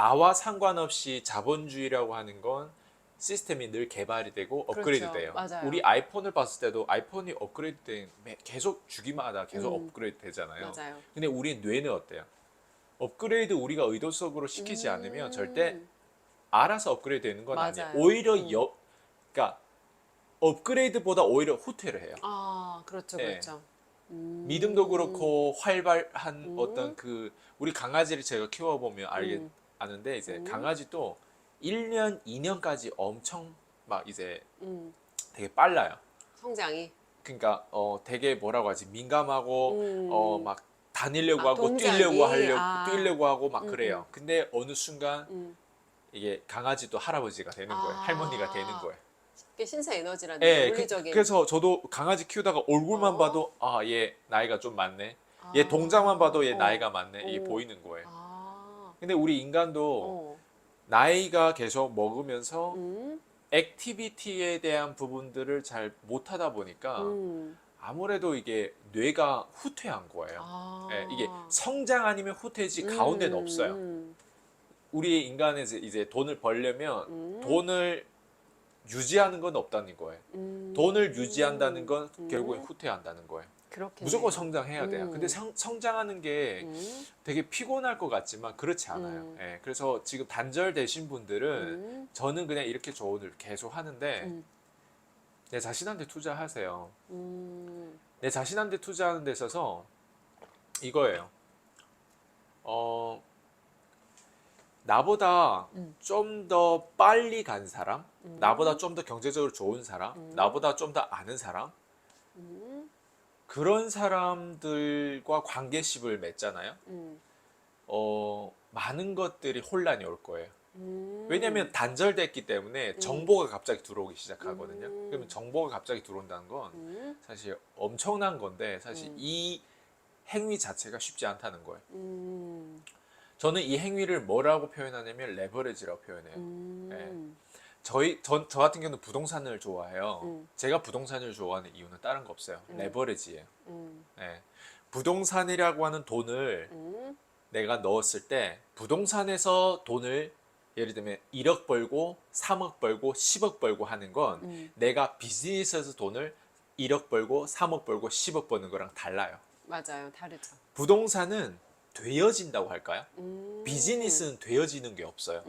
나와 상관없이 자본주의라고 하는 건 시스템이 늘 개발이 되고 업그레이드 그렇죠. 돼요. 맞아요. 우리 아이폰을 봤을 때도 아이폰이 업그레이드 된 계속 주기마다 계속 업그레이드 되잖아요. 맞아요. 근데 우리 뇌는 어때요? 업그레이드 우리가 의도적으로 시키지 않으면 절대 알아서 업그레이드 되는 건 아니에요. 맞아요. 오히려 그러니까 업그레이드보다 오히려 후퇴를 해요. 아, 그렇죠, 예. 그렇죠. 믿음도 그렇고 활발한 어떤 그 우리 강아지를 제가 키워보면 아는데 이제 강아지도 1년, 2년까지 엄청 막 이제 되게 빨라요. 성장이. 그러니까 되게 뭐라고 하지 민감하고 막 다니려고 아, 하고 동작이. 뛰려고 하고 막 그래요. 근데 어느 순간 음. 이게 강아지도 할아버지가 되는 거예요. 할머니가 되는 거예요. 쉽게 신체 에너지라는 예, 물리적인. 그래서 저도 강아지 키우다가 얼굴만 어? 봐도 아, 얘 나이가 좀 많네. 얘 동작만 봐도 얘 나이가 많네. 이게 어. 보이는 거예요. 아. 근데 우리 인간도 어. 나이가 계속 먹으면서 음. 액티비티에 대한 부분들을 잘 못하다 보니까 음. 아무래도 이게 뇌가 후퇴한 거예요. 아. 예, 이게 성장 아니면 후퇴지 가운데는 없어요. 우리 인간은 이제 돈을 벌려면 돈을 유지하는 건 없다는 거예요. 돈을 유지한다는 건 결국엔 후퇴한다는 거예요. 그렇겠네요. 무조건 성장해야 돼요. 근데 성장하는 게 음. 되게 피곤할 것 같지만 그렇지 않아요. 예, 그래서 지금 단절되신 분들은 저는 그냥 이렇게 조언을 계속 하는데 내 자신한테 투자하세요. 내 자신한테 투자하는 데 있어서 이거예요. 나보다 좀 더 빨리 간 사람, 나보다 좀 더 경제적으로 좋은 사람, 나보다 좀 더 아는 사람, 그런 사람들과 관계십을 맺잖아요. 많은 것들이 혼란이 올 거예요. 왜냐하면 단절됐기 때문에 정보가 갑자기 들어오기 시작하거든요. 그러면 정보가 갑자기 들어온다는 건 사실 엄청난 건데 사실 이 행위 자체가 쉽지 않다는 거예요. 저는 이 행위를 뭐라고 표현하냐면 레버리지라고 표현해요. 예. 저 같은 경우는 부동산을 좋아해요. 제가 부동산을 좋아하는 이유는 다른 거 없어요. 레버리지예요. 예. 부동산이라고 하는 돈을 내가 넣었을 때 부동산에서 돈을 예를 들면 1억 벌고 3억 벌고 10억 벌고 하는 건 내가 비즈니스에서 돈을 1억 벌고 3억 벌고 10억 버는 거랑 달라요. 맞아요. 다르죠. 부동산은 되어진다고 할까요? 비즈니스는 되어지는 게 없어요.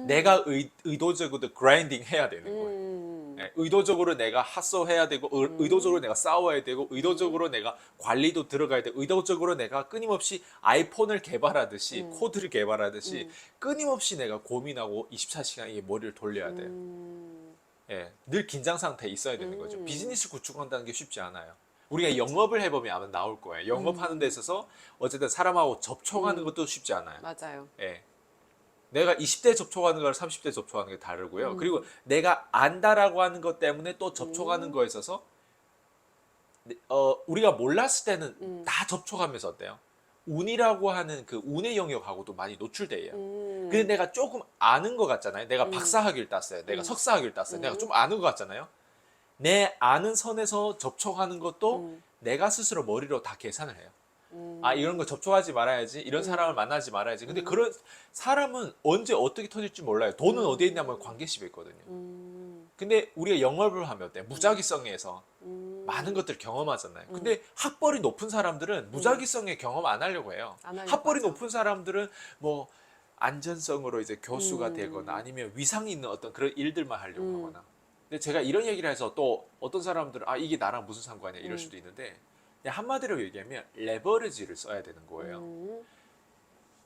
내가 의도적으로 그라인딩 해야 되는 거예요. 예, 의도적으로 내가 핫소해야 되고 의도적으로 내가 싸워야 되고 의도적으로 내가 관리도 들어가야 되고 의도적으로 내가 끊임없이 아이폰을 개발하듯이 코드를 개발하듯이 끊임없이 내가 고민하고 24시간 이 머리를 돌려야 돼요. 예, 늘 긴장 상태에 있어야 되는 거죠. 비즈니스 구축한다는 게 쉽지 않아요. 우리가 영업을 해보면 아마 나올 거예요. 영업하는 데 있어서 어쨌든 사람하고 접촉하는 것도 쉽지 않아요. 맞아요. 예. 내가 20대 접촉하는 거랑 30대 접촉하는 게 다르고요. 그리고 내가 안다라고 하는 것 때문에 또 접촉하는 거에 있어서 우리가 몰랐을 때는 다 접촉하면서 어때요? 운이라고 하는 그 운의 영역하고도 많이 노출돼요. 근데 내가 조금 아는 것 같잖아요. 내가 박사학위를 땄어요. 내가 석사학위를 땄어요. 내가 좀 아는 것 같잖아요. 내 아는 선에서 접촉하는 것도 내가 스스로 머리로 다 계산을 해요. 아, 이런 거 접촉하지 말아야지. 이런 사람을 만나지 말아야지. 근데 그런 사람은 언제 어떻게 터질지 몰라요. 돈은 어디에 있냐면 관계십에 있거든요. 근데 우리가 영업을 하면 어때? 무작위성에서 많은 것들을 경험하잖아요. 근데 학벌이 높은 사람들은 무작위성에 경험 안 하려고 해요. 안 하려고 학벌이 하죠. 높은 사람들은 뭐 안전성으로 이제 교수가 되거나 아니면 위상이 있는 어떤 그런 일들만 하려고 하거나. 근데 제가 이런 얘기를 해서 또 어떤 사람들은 아, 이게 나랑 무슨 상관이야 이럴 수도 있는데 그냥 한마디로 얘기하면 레버리지를 써야 되는 거예요.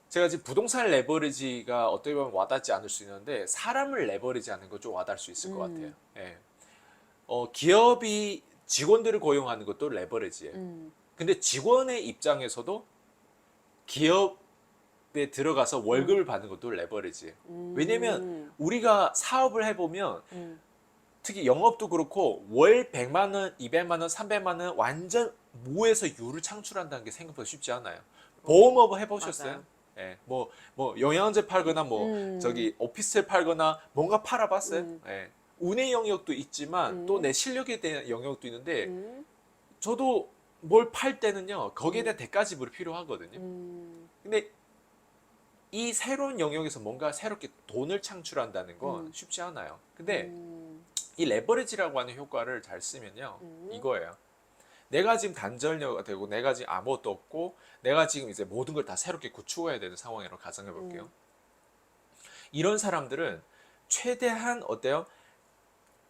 제가 지금 부동산 레버리지가 어떻게 보면 와닿지 않을 수 있는데 사람을 레버리지하는 거 좀 와닿을 수 있을 것 같아요. 예. 기업이 직원들을 고용하는 것도 레버리지예요. 근데 직원의 입장에서도 기업에 들어가서 월급을 받는 것도 레버리지예요. 왜냐면 우리가 사업을 해보면 특히 영업도 그렇고 월 100만 원, 200만 원, 300만 원 완전 무에서 유를 창출한다는 게 생각보다 쉽지 않아요. 보험업 해보셨어요? 맞아요. 예, 뭐 영양제 팔거나 저기 오피스텔 팔거나 뭔가 팔아봤어요? 예. 운의 영역도 있지만 또 내 실력에 대한 영역도 있는데 저도 뭘 팔 때는요 거기에 대한 대가 지불이 필요하거든요. 근데 이 새로운 영역에서 뭔가 새롭게 돈을 창출한다는 건 쉽지 않아요. 근데 이 레버리지라고 하는 효과를 잘 쓰면요, 이거예요. 내가 지금 단절녀가 되고 내가 지금 아무것도 없고 내가 지금 이제 모든 걸 다 새롭게 구축해야 되는 상황이라고 가정해 볼게요. 이런 사람들은 최대한 어때요?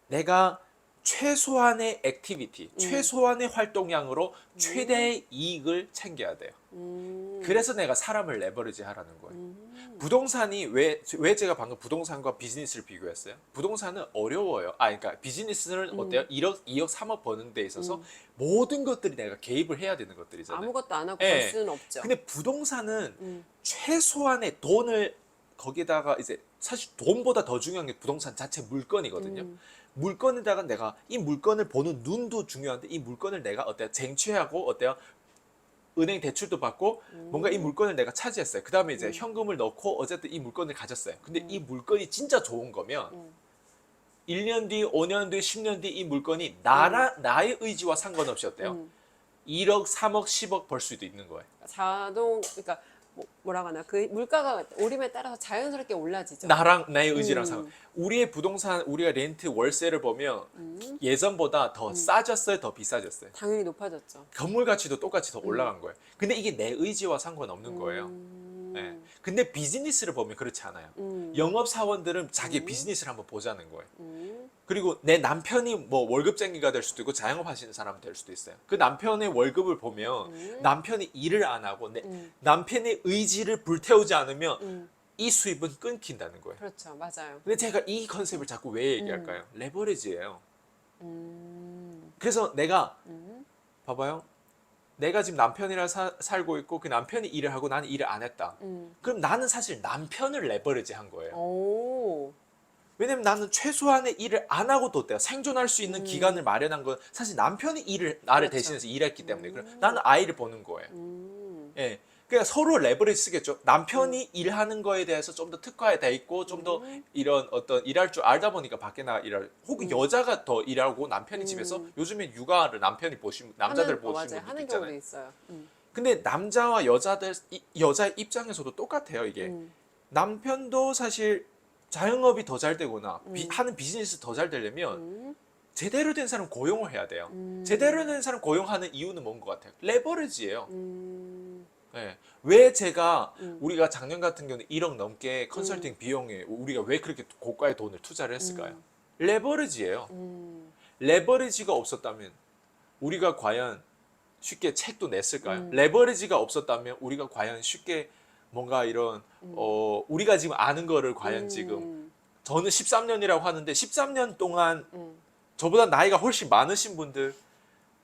내가 최소한의 액티비티, 최소한의 활동량으로 최대의 이익을 챙겨야 돼요. 그래서 내가 사람을 레버리지 하라는 거예요. 부동산이 왜 제가 방금 부동산과 비즈니스를 비교했어요? 부동산은 어려워요. 그러니까 비즈니스는 어때요? 1억, 2억, 3억 버는 데 있어서 모든 것들이 내가 개입을 해야 되는 것들이잖아요. 아무것도 안 하고 예. 벌 수는 없죠. 근데 부동산은 최소한의 돈을 거기다가 이제 사실 돈보다 더 중요한 게 부동산 자체 물건이거든요. 물건에다가 내가 이 물건을 보는 눈도 중요한데 이 물건을 내가 어때요? 쟁취하고 어때요? 은행 대출도 받고 뭔가 이 물건을 내가 차지했어요. 그 다음에 이제 현금을 넣고 어쨌든 이 물건을 가졌어요. 근데 이 물건이 진짜 좋은 거면 1년 뒤, 5년 뒤, 10년 뒤 이 물건이 나의 의지와 상관없이 어때요? 1억, 3억, 10억 벌 수도 있는 거예요. 그러니까 뭐라고 하나, 그 물가가 오름에 따라서 자연스럽게 올라지죠. 나의 의지랑 상관. 우리의 부동산, 우리가 렌트, 월세를 보면 예전보다 더 싸졌어요, 더 비싸졌어요. 당연히 높아졌죠. 건물 가치도 똑같이 더 올라간 거예요. 근데 이게 내 의지와 상관없는 거예요. 네. 근데 비즈니스를 보면 그렇지 않아요. 영업 사원들은 자기 비즈니스를 한번 보자는 거예요. 그리고 내 남편이 뭐 월급쟁이가 될 수도 있고 자영업 하시는 사람 될 수도 있어요. 그 남편의 월급을 보면 남편이 일을 안 하고 남편의 의지를 불태우지 않으면 이 수입은 끊긴다는 거예요. 그렇죠, 맞아요. 근데 제가 이 컨셉을 자꾸 왜 얘기할까요? 레버리지예요. 그래서 내가 봐봐요. 내가 지금 남편이랑 살고 있고 그 남편이 일을 하고 나는 일을 안 했다. 그럼 나는 사실 남편을 레버리지 한 거예요. 오, 왜냐면 나는 최소한의 일을 안 하고도 어때요? 생존할 수 있는 기간을 마련한 건 사실 남편이 나를 그렇죠. 대신해서 일했기 때문에 그럼 나는 아이를 보는 거예요. 예. 그러니까 서로 레버리지 쓰겠죠. 남편이 일하는 거에 대해서 좀 더 특화돼 있고 좀 더 이런 어떤 일할 줄 알다 보니까 밖에 나가 일할 혹은 여자가 더 일하고 남편이 집에서 요즘엔 육아를 남편이 보시면 남자들 보시는 맞아요. 분도 하는 있잖아요. 경우도 있어요. 근데 남자와 여자의 입장에서도 똑같아요. 이게 남편도 사실 자영업이 더 잘 되거나 하는 비즈니스 더 잘 되려면 제대로 된 사람 고용을 해야 돼요. 제대로 된 사람 고용하는 이유는 뭔 것 같아요? 레버리지예요. 네. 왜 제가 우리가 작년 같은 경우는 1억 넘게 컨설팅 비용에 우리가 왜 그렇게 고가의 돈을 투자를 했을까요? 레버리지예요. 레버리지가 없었다면 우리가 과연 쉽게 책도 냈을까요? 레버리지가 없었다면 우리가 과연 쉽게 뭔가 이런 우리가 지금 아는 거를 과연 지금 저는 13년이라고 하는데 13년 동안 저보다 나이가 훨씬 많으신 분들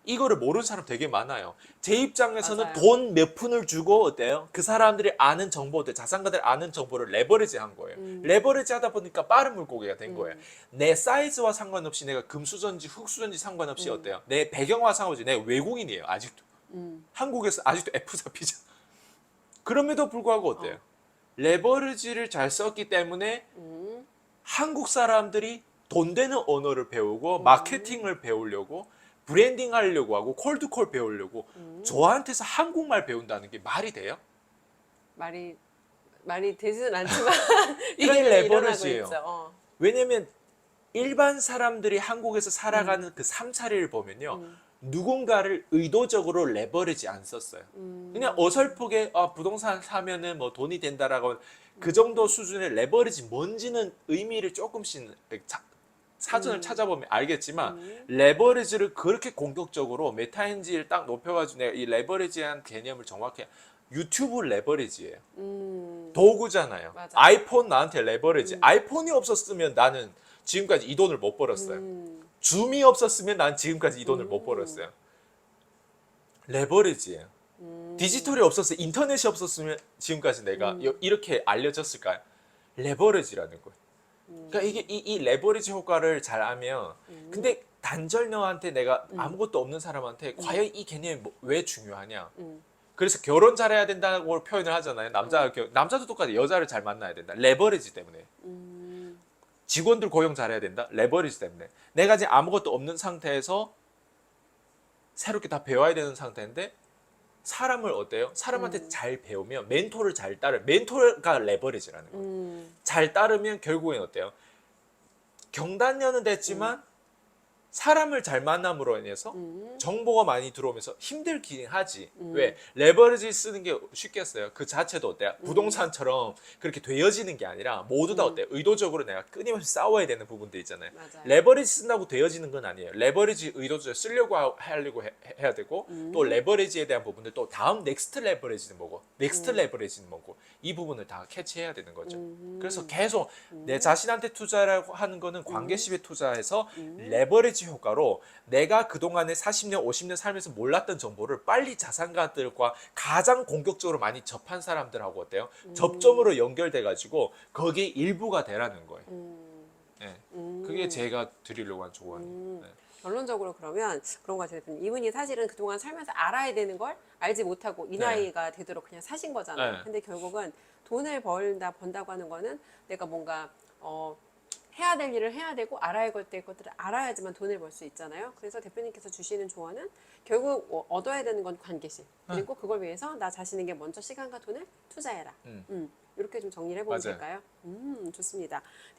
이거를 모르는 사람 되게 많아요. 제 입장에서는 맞아요. 돈 몇 푼을 주고 어때요? 그 사람들이 아는 정보들, 자산가들 아는 정보를 레버리지 한 거예요. 레버리지 하다 보니까 빠른 물고기가 된 거예요. 내 사이즈와 상관없이 내가 금수저인지 흙수저인지 상관없이 어때요? 내 배경과 상관없이 내가 외국인이에요. 아직도. 한국에서 아직도 F사 피자. 그럼에도 불구하고 어때요? 레버리지를 잘 썼기 때문에 한국 사람들이 돈 되는 언어를 배우고 마케팅을 배우려고 브랜딩 하려고 하고 콜드콜 배우려고 저한테서 한국말 배운다는 게 말이 돼요? 말이 되지는 않지만 이게 그런 일이 일어나고 레버리지예요. 있죠. 왜냐면 일반 사람들이 한국에서 살아가는 그 삶살이를 보면요. 누군가를 의도적으로 레버리지 안 썼어요. 그냥 어설프게 부동산 사면은 뭐 돈이 된다라고 그 정도 수준의 레버리지 뭔지는 의미를 조금씩 사전을 찾아보면 알겠지만 레버리지를 그렇게 공격적으로 메타인지를 딱 높여가지고 내가 이 레버리지한 개념을 정확히 유튜브 레버리지예요. 도구잖아요. 맞아. 아이폰 나한테 레버리지. 아이폰이 없었으면 나는 지금까지 이 돈을 못 벌었어요. 줌이 없었으면 난 지금까지 이 돈을 못 벌었어요. 레버리지예요. 디지털이 없었어요. 인터넷이 없었으면 지금까지 내가 이렇게 알려졌을까요? 레버리지라는 거예요. 그러니까 이게 이 레버리지 효과를 잘 알면 근데 단절녀한테 내가 아무것도 없는 사람한테 과연 이 개념이 왜 중요하냐? 그래서 결혼 잘해야 된다고 표현을 하잖아요. 남자도 똑같아요. 여자를 잘 만나야 된다. 레버리지 때문에. 직원들 고용 잘해야 된다. 레버리지 때문에. 내가 지금 아무것도 없는 상태에서 새롭게 다 배워야 되는 상태인데 사람을 어때요? 사람한테 잘 배우면 멘토를 잘 따르 멘토가 레버리지라는 거예요. 잘 따르면 결국엔 어때요? 경단녀는 됐지만 사람을 잘 만남으로 인해서 정보가 많이 들어오면서 힘들긴 하지. 왜? 레버리지 쓰는 게 쉽겠어요. 그 자체도 어때요? 부동산처럼 그렇게 되어지는 게 아니라 모두 다 어때요? 의도적으로 내가 끊임없이 싸워야 되는 부분들 있잖아요. 맞아요. 레버리지 쓴다고 되어지는 건 아니에요. 레버리지 의도적으로 쓰려고 하려고 해야 되고 또 레버리지에 대한 부분들 또 다음 넥스트 레버리지는 뭐고 넥스트 레버리지는 뭐고 이 부분을 다 캐치해야 되는 거죠. 그래서 계속 내 자신한테 투자라고 하는 거는 관계십에 투자해서 레버리지 효과로 내가 그동안에 40년, 50년 살면서 몰랐던 정보를 빨리 자산가들과 가장 공격적으로 많이 접한 사람들하고 어때요? 접점으로 연결돼가지고 거기에 일부가 되라는 거예요. 네. 그게 제가 드리려고 한 조언이에요. 네. 결론적으로 그러면 그런 것 같아요. 이분이 사실은 그동안 살면서 알아야 되는 걸 알지 못하고 이 나이가 되도록 그냥 사신 거잖아요. 네. 근데 결국은 돈을 번다고 하는 거는 내가 뭔가 해야 될 일을 해야 되고 알아야 될 것들을 알아야지만 돈을 벌 수 있잖아요. 그래서 대표님께서 주시는 조언은 결국 얻어야 되는 건 관계심. 그리고 그걸 위해서 나 자신에게 먼저 시간과 돈을 투자해라. 이렇게 좀 정리를 해보면 맞아요. 될까요? 좋습니다.